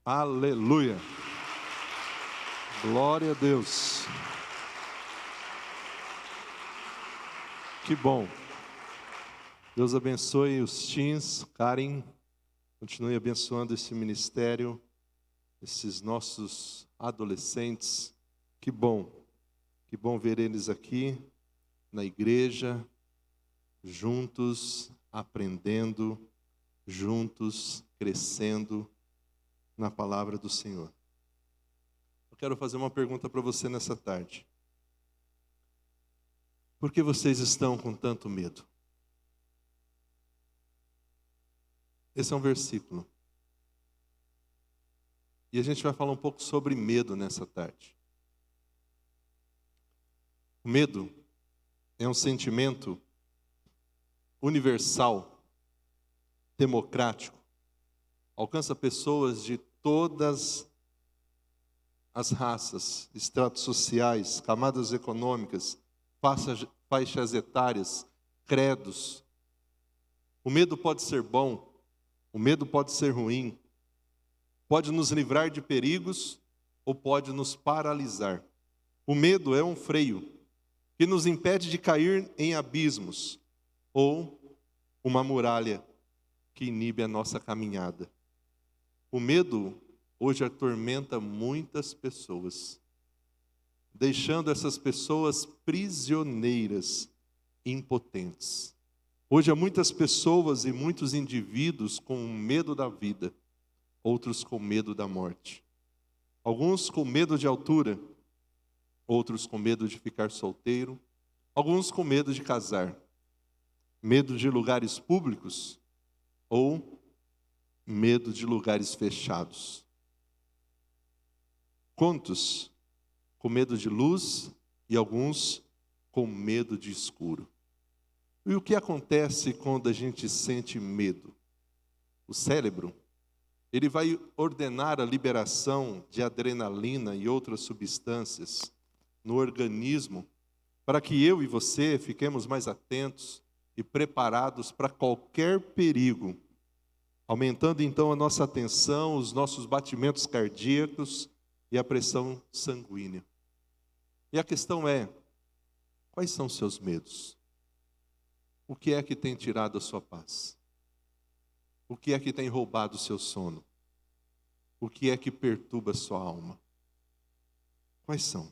Aleluia. Glória a Deus. Que bom. Deus abençoe os teens. Karen, continue abençoando esse ministério, esses nossos adolescentes. Que bom ver eles aqui na igreja, juntos, aprendendo, juntos, crescendo na palavra do Senhor. Eu quero fazer uma pergunta para você nessa tarde. Por que vocês estão com tanto medo? Esse é um versículo. E a gente vai falar um pouco sobre medo nessa tarde. O medo é um sentimento universal, democrático, alcança pessoas de todas as raças, estratos sociais, camadas econômicas, faixas etárias, credos. O medo pode ser bom, o medo pode ser ruim, pode nos livrar de perigos ou pode nos paralisar. O medo é um freio que nos impede de cair em abismos ou uma muralha que inibe a nossa caminhada. O medo hoje atormenta muitas pessoas, deixando essas pessoas prisioneiras, impotentes. Hoje há muitas pessoas e muitos indivíduos com medo da vida, outros com medo da morte. Alguns com medo de altura, outros com medo de ficar solteiro, alguns com medo de casar, medo de lugares públicos ou medo de lugares fechados. Quantos com medo de luz e alguns com medo de escuro. E o que acontece quando a gente sente medo? O cérebro, ele vai ordenar a liberação de adrenalina e outras substâncias no organismo para que eu e você fiquemos mais atentos e preparados para qualquer perigo, aumentando então a nossa atenção, os nossos batimentos cardíacos e a pressão sanguínea. E a questão é, quais são os seus medos? O que é que tem tirado a sua paz? O que é que tem roubado o seu sono? O que é que perturba a sua alma? Quais são?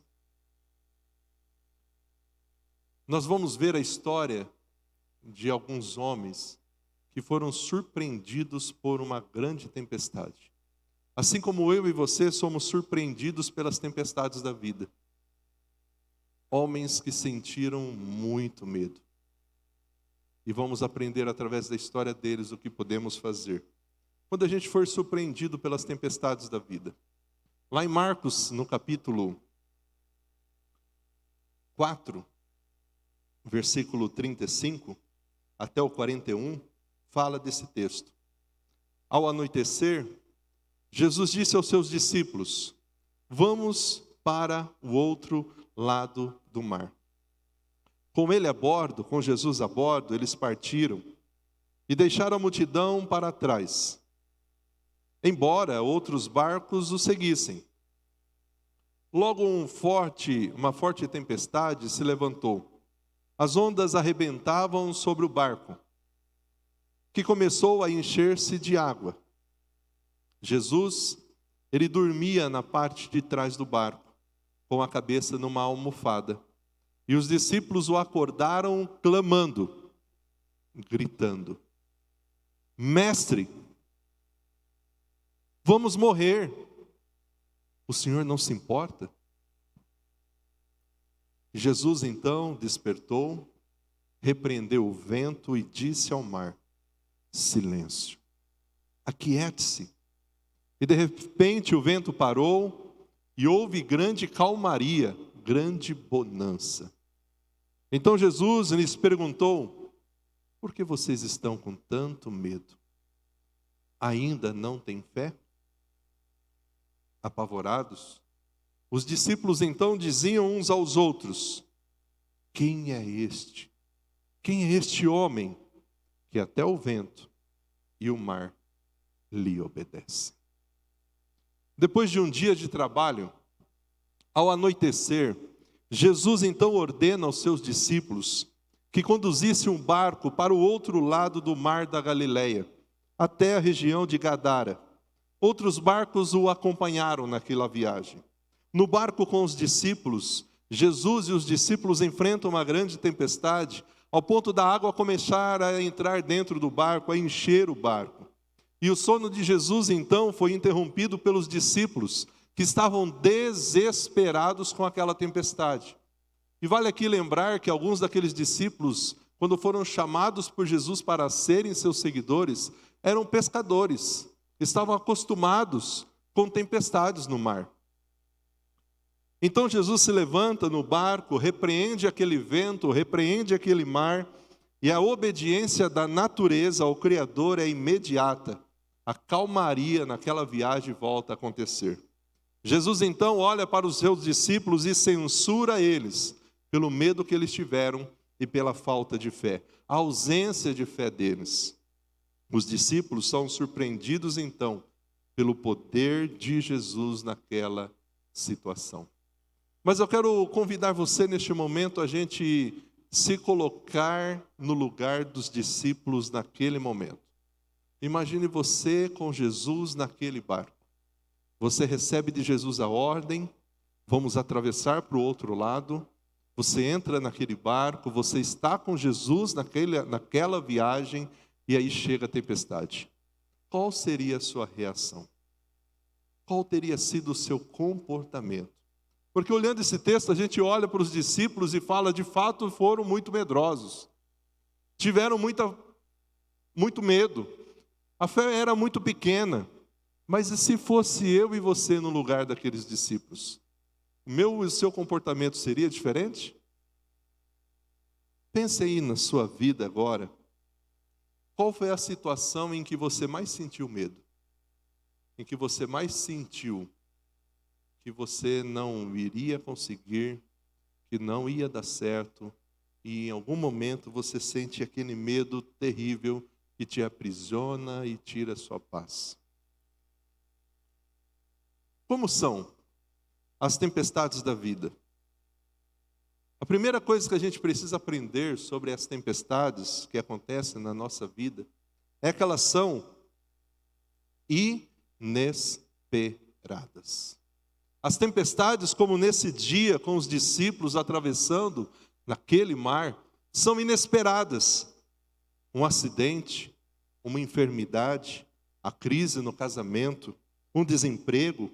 Nós vamos ver a história de alguns homens que foram surpreendidos por uma grande tempestade. Assim como eu e você somos surpreendidos pelas tempestades da vida. Homens que sentiram muito medo. E vamos aprender através da história deles o que podemos fazer quando a gente for surpreendido pelas tempestades da vida. Lá em Marcos, no capítulo 4, versículo 35 até o 41, fala desse texto. Ao anoitecer, Jesus disse aos seus discípulos: vamos para o outro lado do mar. Com ele a bordo, com Jesus a bordo, eles partiram e deixaram a multidão para trás, embora outros barcos o seguissem. Logo uma forte tempestade se levantou. As ondas arrebentavam sobre o barco, que começou a encher-se de água. Jesus, ele dormia na parte de trás do barco, com a cabeça numa almofada. E os discípulos o acordaram clamando, gritando: Mestre, vamos morrer. O Senhor não se importa? Jesus então despertou, repreendeu o vento e disse ao mar: silêncio, aquiete-se. E de repente o vento parou e houve grande calmaria, grande bonança. Então Jesus lhes perguntou: por que vocês estão com tanto medo? Ainda não têm fé? Apavorados, os discípulos então diziam uns aos outros: quem é este? Quem é este homem que até o vento e o mar lhe obedecem? Depois de um dia de trabalho, ao anoitecer, Jesus então ordena aos seus discípulos que conduzissem um barco para o outro lado do mar da Galileia, até a região de Gadara. Outros barcos o acompanharam naquela viagem. No barco com os discípulos, Jesus e os discípulos enfrentam uma grande tempestade, ao ponto da água começar a entrar dentro do barco, a encher o barco. E o sono de Jesus então foi interrompido pelos discípulos, que estavam desesperados com aquela tempestade. E vale aqui lembrar que alguns daqueles discípulos, quando foram chamados por Jesus para serem seus seguidores, eram pescadores, estavam acostumados com tempestades no mar. Então Jesus se levanta no barco, repreende aquele vento, repreende aquele mar, e a obediência da natureza ao Criador é imediata. A calmaria naquela viagem volta a acontecer. Jesus então olha para os seus discípulos e censura eles, pelo medo que eles tiveram e pela falta de fé, a ausência de fé deles. Os discípulos são surpreendidos então pelo poder de Jesus naquela situação. Mas eu quero convidar você neste momento a gente se colocar no lugar dos discípulos naquele momento. Imagine você com Jesus naquele barco. Você recebe de Jesus a ordem, vamos atravessar para o outro lado. Você entra naquele barco, você está com Jesus naquela viagem e aí chega a tempestade. Qual seria a sua reação? Qual teria sido o seu comportamento? Porque olhando esse texto, a gente olha para os discípulos e fala, de fato, foram muito medrosos. Tiveram muito medo. A fé era muito pequena. Mas e se fosse eu e você no lugar daqueles discípulos? O seu comportamento seria diferente? Pense aí na sua vida agora. Qual foi a situação em que você mais sentiu medo? Em que você mais sentiu que você não iria conseguir, que não ia dar certo, e em algum momento você sente aquele medo terrível que te aprisiona e tira a sua paz. Como são as tempestades da vida? A primeira coisa que a gente precisa aprender sobre as tempestades que acontecem na nossa vida é que elas são inesperadas. As tempestades, como nesse dia com os discípulos atravessando naquele mar, são inesperadas. Um acidente, uma enfermidade, a crise no casamento, um desemprego.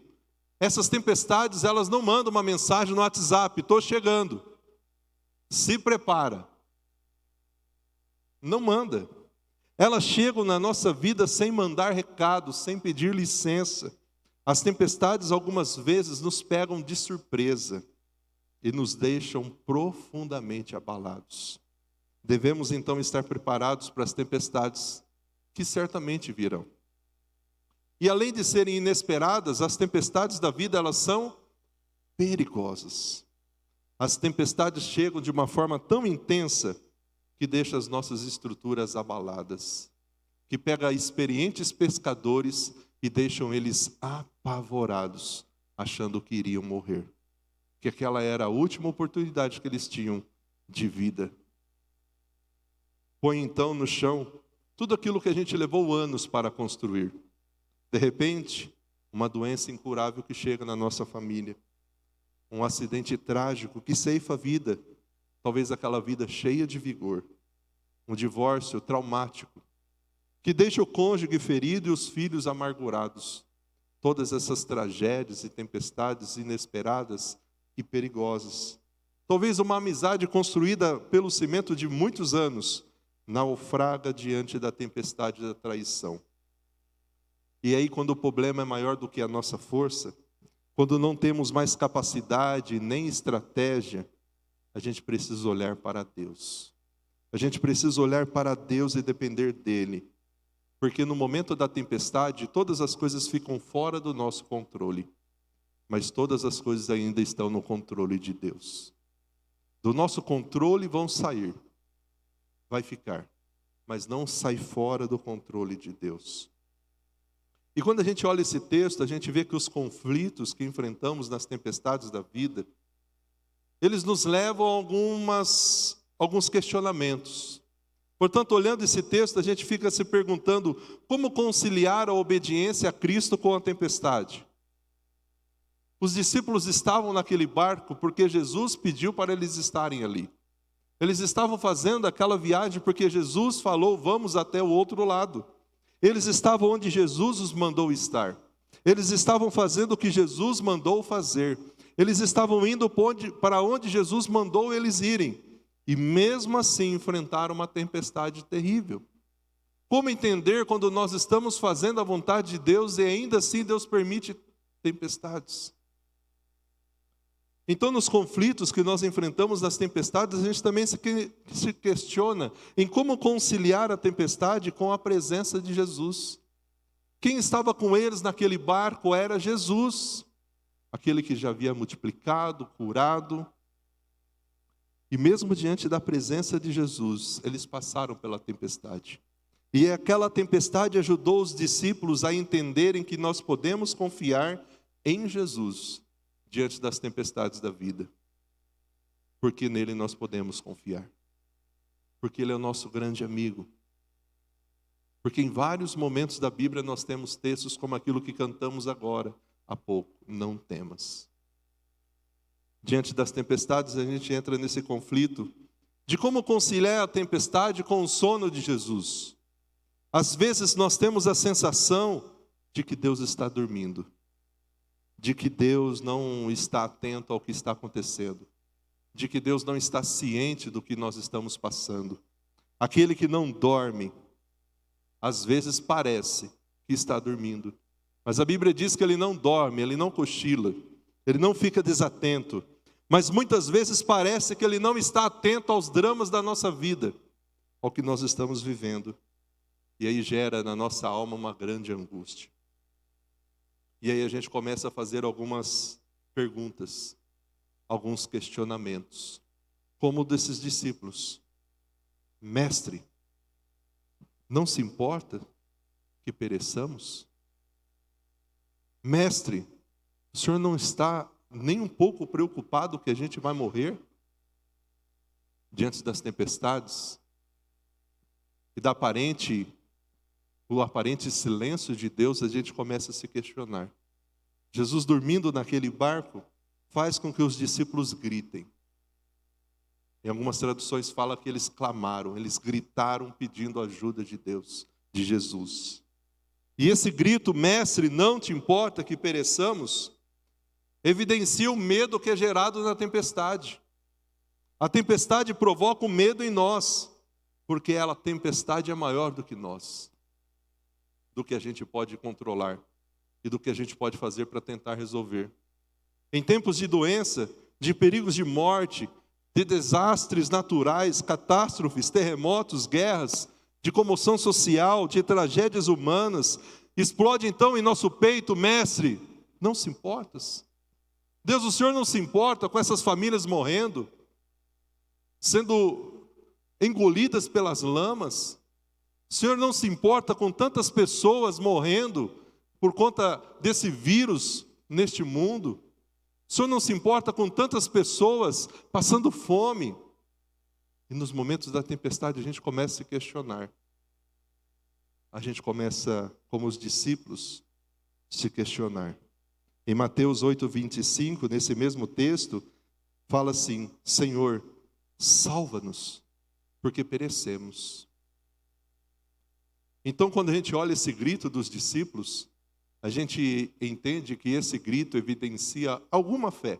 Essas tempestades, elas não mandam uma mensagem no WhatsApp, estou chegando, se prepara. Não manda. Elas chegam na nossa vida sem mandar recado, sem pedir licença. As tempestades algumas vezes nos pegam de surpresa e nos deixam profundamente abalados. Devemos então estar preparados para as tempestades que certamente virão. E além de serem inesperadas, as tempestades da vida, elas são perigosas. As tempestades chegam de uma forma tão intensa que deixa as nossas estruturas abaladas, que pega experientes pescadores e deixam eles apavorados, achando que iriam morrer, que aquela era a última oportunidade que eles tinham de vida. Põe então no chão tudo aquilo que a gente levou anos para construir. De repente, uma doença incurável que chega na nossa família, um acidente trágico que ceifa a vida, talvez aquela vida cheia de vigor, um divórcio traumático, que deixa o cônjuge ferido e os filhos amargurados. Todas essas tragédias e tempestades inesperadas e perigosas. Talvez uma amizade construída pelo cimento de muitos anos, naufraga diante da tempestade da traição. E aí, quando o problema é maior do que a nossa força, quando não temos mais capacidade nem estratégia, a gente precisa olhar para Deus. A gente precisa olhar para Deus e depender dEle. Porque no momento da tempestade, todas as coisas ficam fora do nosso controle. Mas todas as coisas ainda estão no controle de Deus. Do nosso controle vão sair. Vai ficar. Mas não sai fora do controle de Deus. E quando a gente olha esse texto, a gente vê que os conflitos que enfrentamos nas tempestades da vida, eles nos levam a alguns questionamentos. Portanto, olhando esse texto, a gente fica se perguntando como conciliar a obediência a Cristo com a tempestade. Os discípulos estavam naquele barco porque Jesus pediu para eles estarem ali. Eles estavam fazendo aquela viagem porque Jesus falou, vamos até o outro lado. Eles estavam onde Jesus os mandou estar. Eles estavam fazendo o que Jesus mandou fazer. Eles estavam indo para onde Jesus mandou eles irem. E mesmo assim enfrentaram uma tempestade terrível. Como entender quando nós estamos fazendo a vontade de Deus e ainda assim Deus permite tempestades? Então, nos conflitos que nós enfrentamos nas tempestades, a gente também se questiona em como conciliar a tempestade com a presença de Jesus. Quem estava com eles naquele barco era Jesus, aquele que já havia multiplicado, curado. E mesmo diante da presença de Jesus, eles passaram pela tempestade. E aquela tempestade ajudou os discípulos a entenderem que nós podemos confiar em Jesus diante das tempestades da vida. Porque nele nós podemos confiar. Porque ele é o nosso grande amigo. Porque em vários momentos da Bíblia nós temos textos como aquilo que cantamos agora, há pouco. Não temas. Diante das tempestades a gente entra nesse conflito de como conciliar a tempestade com o sono de Jesus. Às vezes nós temos a sensação de que Deus está dormindo. De que Deus não está atento ao que está acontecendo, de que Deus não está ciente do que nós estamos passando. Aquele que não dorme, às vezes parece que está dormindo, mas a Bíblia diz que ele não dorme, ele não cochila, ele não fica desatento, mas muitas vezes parece que ele não está atento aos dramas da nossa vida, ao que nós estamos vivendo, e aí gera na nossa alma uma grande angústia. E aí a gente começa a fazer algumas perguntas, alguns questionamentos, como o desses discípulos. Mestre, não se importa que pereçamos? Mestre, o senhor não está nem um pouco preocupado que a gente vai morrer? Diante das tempestades e o aparente silêncio de Deus, a gente começa a se questionar. Jesus dormindo naquele barco faz com que os discípulos gritem. Em algumas traduções fala que eles clamaram, eles gritaram pedindo ajuda de Deus, de Jesus. E esse grito, mestre, não te importa que pereçamos, evidencia o medo que é gerado na tempestade. A tempestade provoca o medo em nós, porque a tempestade é maior do que nós. Do que a gente pode controlar e do que a gente pode fazer para tentar resolver. Em tempos de doença, de perigos de morte, de desastres naturais, catástrofes, terremotos, guerras, de comoção social, de tragédias humanas, explode então em nosso peito, mestre, não se importas? Deus, o Senhor não se importa com essas famílias morrendo, sendo engolidas pelas lamas? O Senhor não se importa com tantas pessoas morrendo por conta desse vírus neste mundo? O Senhor não se importa com tantas pessoas passando fome? E nos momentos da tempestade a gente começa a se questionar. A gente começa, como os discípulos, se questionar. Em Mateus 8:25, nesse mesmo texto, fala assim: Senhor, salva-nos, porque perecemos. Então, quando a gente olha esse grito dos discípulos, a gente entende que esse grito evidencia alguma fé.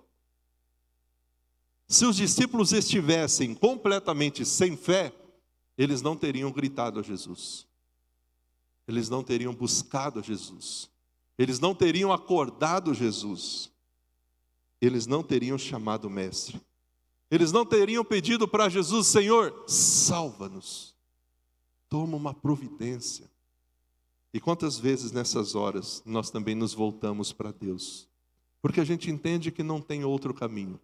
Se os discípulos estivessem completamente sem fé, eles não teriam gritado a Jesus. Eles não teriam buscado a Jesus. Eles não teriam acordado Jesus. Eles não teriam chamado o Mestre. Eles não teriam pedido para Jesus: Senhor, salva-nos. Toma uma providência. E quantas vezes nessas horas nós também nos voltamos para Deus? Porque a gente entende que não tem outro caminho,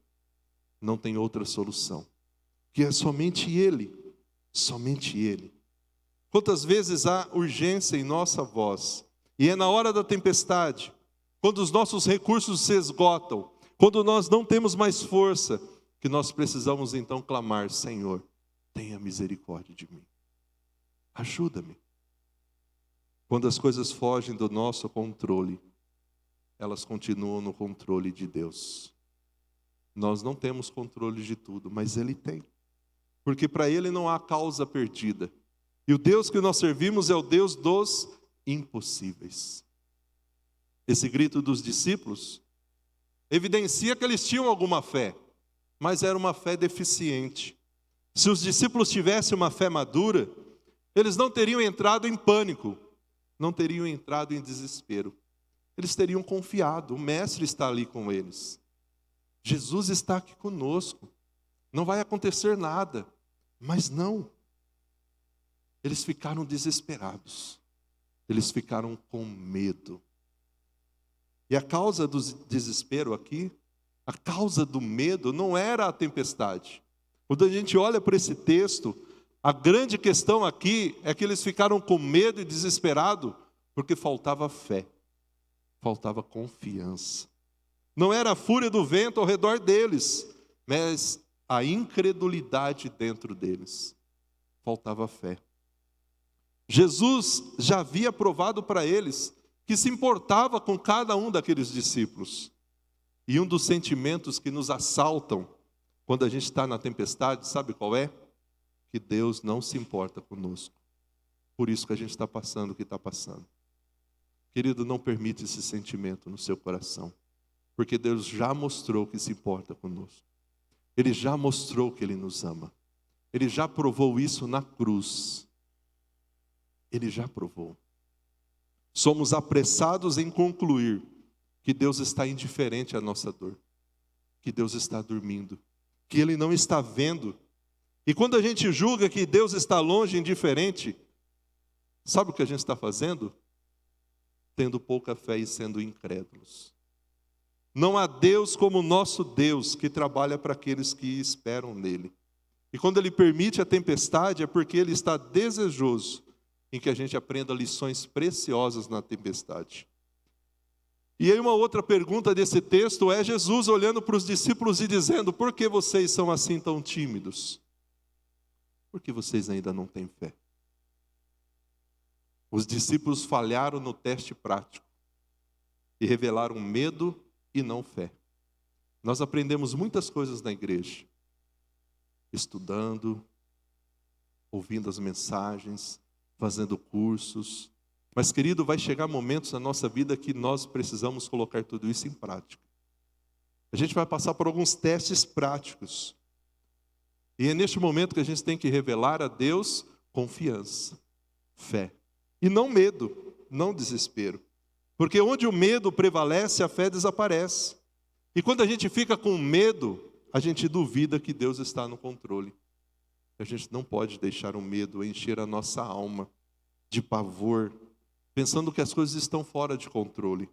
não tem outra solução, que é somente Ele, somente Ele. Quantas vezes há urgência em nossa voz, E é na hora da tempestade, quando os nossos recursos se esgotam, quando nós não temos mais força, que nós precisamos então clamar: Senhor, tenha misericórdia de mim. Ajuda-me. Quando as coisas fogem do nosso controle, elas continuam no controle de Deus. Nós não temos controle de tudo, mas Ele tem. Porque para Ele não há causa perdida. E o Deus que nós servimos é o Deus dos impossíveis. Esse grito dos discípulos evidencia que eles tinham alguma fé, mas era uma fé deficiente. Se os discípulos tivessem uma fé madura, eles não teriam entrado em pânico, não teriam entrado em desespero. Eles teriam confiado, o Mestre está ali com eles. Jesus está aqui conosco, não vai acontecer nada. Mas não. Eles ficaram desesperados, eles ficaram com medo. E a causa do desespero aqui, a causa do medo não era a tempestade. Quando a gente olha para esse texto, a grande questão aqui é que eles ficaram com medo e desesperados porque faltava fé, faltava confiança. Não era a fúria do vento ao redor deles, mas a incredulidade dentro deles. Faltava fé. Jesus já havia provado para eles que se importava com cada um daqueles discípulos. E um dos sentimentos que nos assaltam quando a gente está na tempestade, sabe qual é? Que Deus não se importa conosco. Por isso que a gente está passando o que está passando. Querido, não permita esse sentimento no seu coração, porque Deus já mostrou que se importa conosco. Ele já mostrou que Ele nos ama. Ele já provou isso na cruz. Ele já provou. Somos apressados em concluir que Deus está indiferente à nossa dor, que Deus está dormindo, que Ele não está vendo. E quando a gente julga que Deus está longe, indiferente, sabe o que a gente está fazendo? Tendo pouca fé e sendo incrédulos. Não há Deus como o nosso Deus, que trabalha para aqueles que esperam nele. E quando Ele permite a tempestade, é porque Ele está desejoso em que a gente aprenda lições preciosas na tempestade. E aí uma outra pergunta desse texto é Jesus olhando para os discípulos e dizendo: por que vocês são assim tão tímidos? Porque vocês ainda não têm fé. Os discípulos falharam no teste prático e revelaram medo e não fé. Nós aprendemos muitas coisas na igreja, estudando, ouvindo as mensagens, fazendo cursos. Mas, querido, vai chegar momentos na nossa vida que nós precisamos colocar tudo isso em prática. A gente vai passar por alguns testes práticos. E é neste momento que a gente tem que revelar a Deus confiança, fé. E não medo, não desespero. Porque onde o medo prevalece, a fé desaparece. E quando a gente fica com medo, a gente duvida que Deus está no controle. A gente não pode deixar o medo encher a nossa alma de pavor, pensando que as coisas estão fora de controle.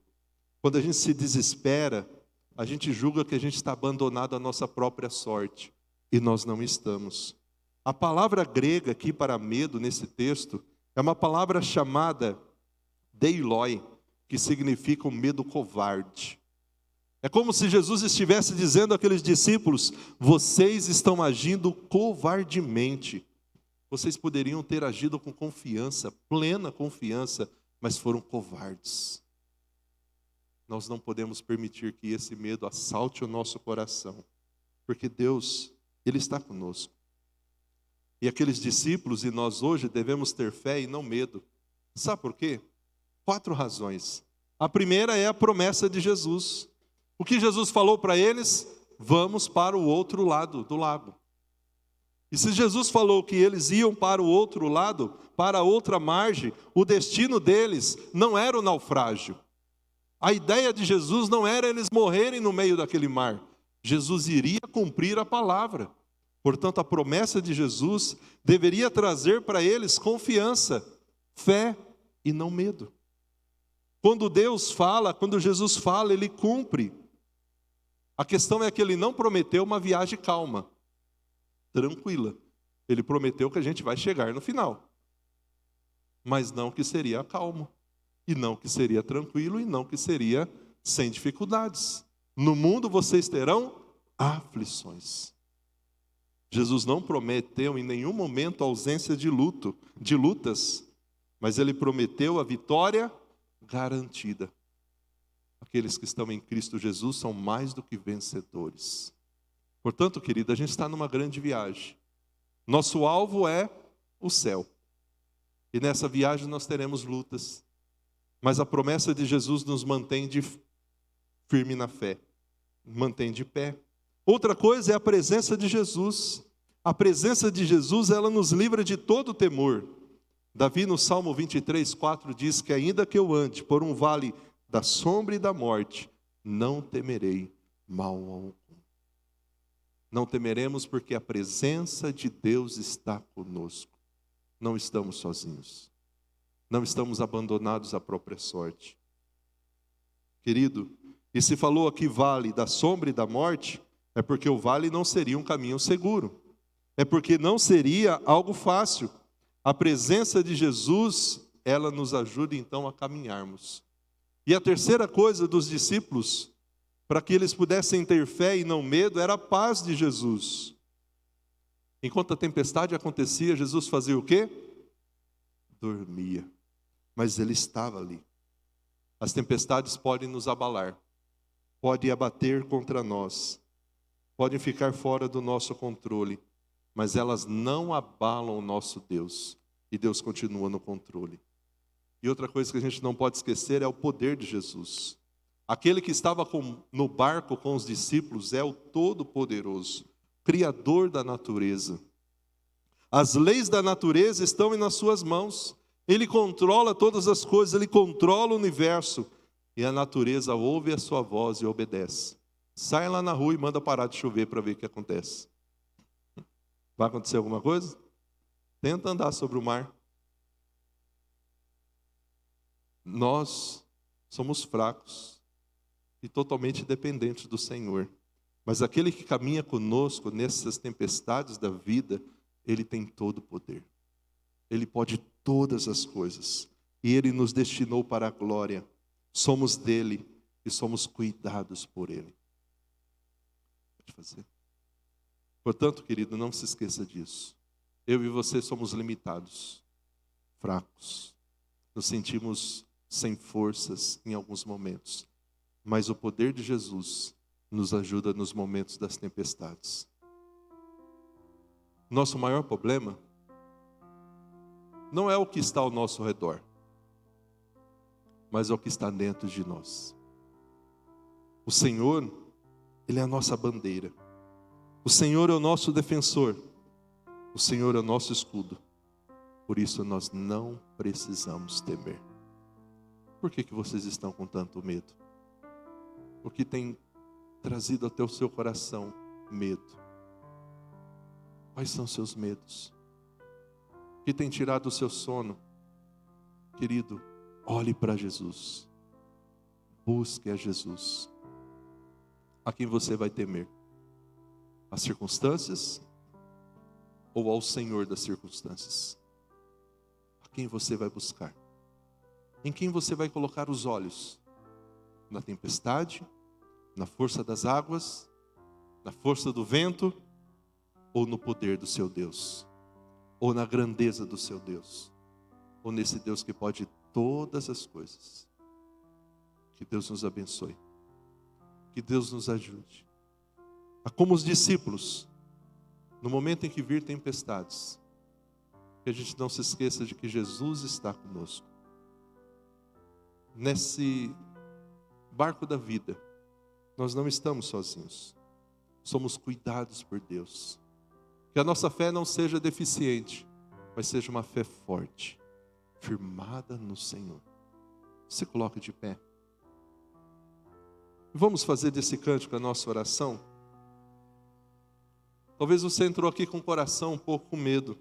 Quando a gente se desespera, a gente julga que a gente está abandonado à nossa própria sorte. E nós não estamos. A palavra grega aqui para medo, nesse texto, é uma palavra chamada deiloi, que significa um medo covarde. É como se Jesus estivesse dizendo àqueles discípulos: vocês estão agindo covardemente. Vocês poderiam ter agido com confiança, plena confiança, mas foram covardes. Nós não podemos permitir que esse medo assalte o nosso coração, porque Deus, Ele está conosco. E aqueles discípulos e nós hoje devemos ter fé e não medo. Sabe por quê? 4 razões. A primeira é a promessa de Jesus. O que Jesus falou para eles? Vamos para o outro lado do lago. E se Jesus falou que eles iam para o outro lado, para a outra margem, o destino deles não era o naufrágio. A ideia de Jesus não era eles morrerem no meio daquele mar. Jesus iria cumprir a palavra. Portanto, a promessa de Jesus deveria trazer para eles confiança, fé e não medo. Quando Deus fala, quando Jesus fala, Ele cumpre. A questão é que Ele não prometeu uma viagem calma, tranquila. Ele prometeu que a gente vai chegar no final, mas não que seria calmo. E não que seria tranquilo, e não que seria sem dificuldades. No mundo vocês terão aflições. Jesus não prometeu em nenhum momento a ausência de lutas, mas Ele prometeu a vitória garantida. Aqueles que estão em Cristo Jesus são mais do que vencedores. Portanto, querido, a gente está numa grande viagem. Nosso alvo é o céu. E nessa viagem nós teremos lutas. Mas a promessa de Jesus nos mantém firme na fé. Mantém de pé. Outra coisa é a presença de Jesus. A presença de Jesus, ela nos livra de todo temor. Davi no Salmo 23:4 diz que ainda que eu ande por um vale da sombra e da morte, não temerei mal algum. Não temeremos porque a presença de Deus está conosco. Não estamos sozinhos. Não estamos abandonados à própria sorte. Querido, e se falou aqui vale da sombra e da morte, é porque o vale não seria um caminho seguro. É porque não seria algo fácil. A presença de Jesus, ela nos ajuda então a caminharmos. E a terceira coisa dos discípulos, para que eles pudessem ter fé e não medo, era a paz de Jesus. Enquanto a tempestade acontecia, Jesus fazia o quê? Dormia. Mas Ele estava ali. As tempestades podem nos abalar, podem abater contra nós, podem ficar fora do nosso controle, mas elas não abalam o nosso Deus. E Deus continua no controle. E outra coisa que a gente não pode esquecer é o poder de Jesus. Aquele que estava no barco com os discípulos é o Todo-Poderoso, Criador da natureza. As leis da natureza estão nas suas mãos. Ele controla todas as coisas, Ele controla o universo. E a natureza ouve a sua voz e obedece. Sai lá na rua e manda parar de chover para ver o que acontece. Vai acontecer alguma coisa? Tenta andar sobre o mar. Nós somos fracos e totalmente dependentes do Senhor. Mas aquele que caminha conosco nessas tempestades da vida, Ele tem todo o poder. Ele pode todas as coisas. E Ele nos destinou para a glória. Somos dEle e somos cuidados por Ele. Pode fazer. Portanto, querido, não se esqueça disso. Eu e você somos limitados, fracos. Nos sentimos sem forças em alguns momentos. Mas o poder de Jesus nos ajuda nos momentos das tempestades. Nosso maior problema não é o que está ao nosso redor, mas é o que está dentro de nós. O Senhor, Ele é a nossa bandeira. O Senhor é o nosso defensor. O Senhor é o nosso escudo. Por isso nós não precisamos temer. Por que vocês estão com tanto medo? O que tem trazido até o seu coração medo? Quais são seus medos? O que tem tirado o seu sono? Querido, olhe para Jesus. Busque a Jesus. A quem você vai temer? As circunstâncias ou ao Senhor das circunstâncias? A quem você vai buscar? Em quem você vai colocar os olhos? Na tempestade? Na força das águas? Na força do vento? Ou no poder do seu Deus? Ou na grandeza do seu Deus? Ou nesse Deus que pode todas as coisas? Que Deus nos abençoe. Que Deus nos ajude. Como os discípulos, no momento em que vir tempestades, que a gente não se esqueça de que Jesus está conosco. Nesse barco da vida, nós não estamos sozinhos. Somos cuidados por Deus. Que a nossa fé não seja deficiente, mas seja uma fé forte, firmada no Senhor. Se coloque de pé. Vamos fazer desse cântico a nossa oração? Talvez você entrou aqui com o coração um pouco com medo,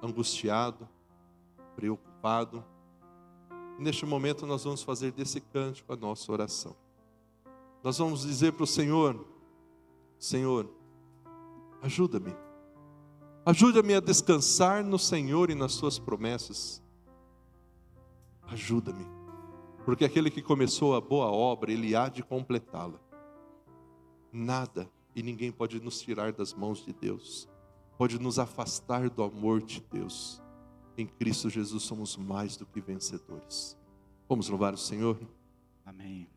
angustiado, preocupado. E neste momento nós vamos fazer desse cântico a nossa oração. Nós vamos dizer para o Senhor: Senhor, ajuda-me. Ajuda-me a descansar no Senhor e nas suas promessas. Ajuda-me, porque aquele que começou a boa obra, Ele há de completá-la. Nada e ninguém pode nos tirar das mãos de Deus, pode nos afastar do amor de Deus. Em Cristo Jesus somos mais do que vencedores. Vamos louvar o Senhor? Amém.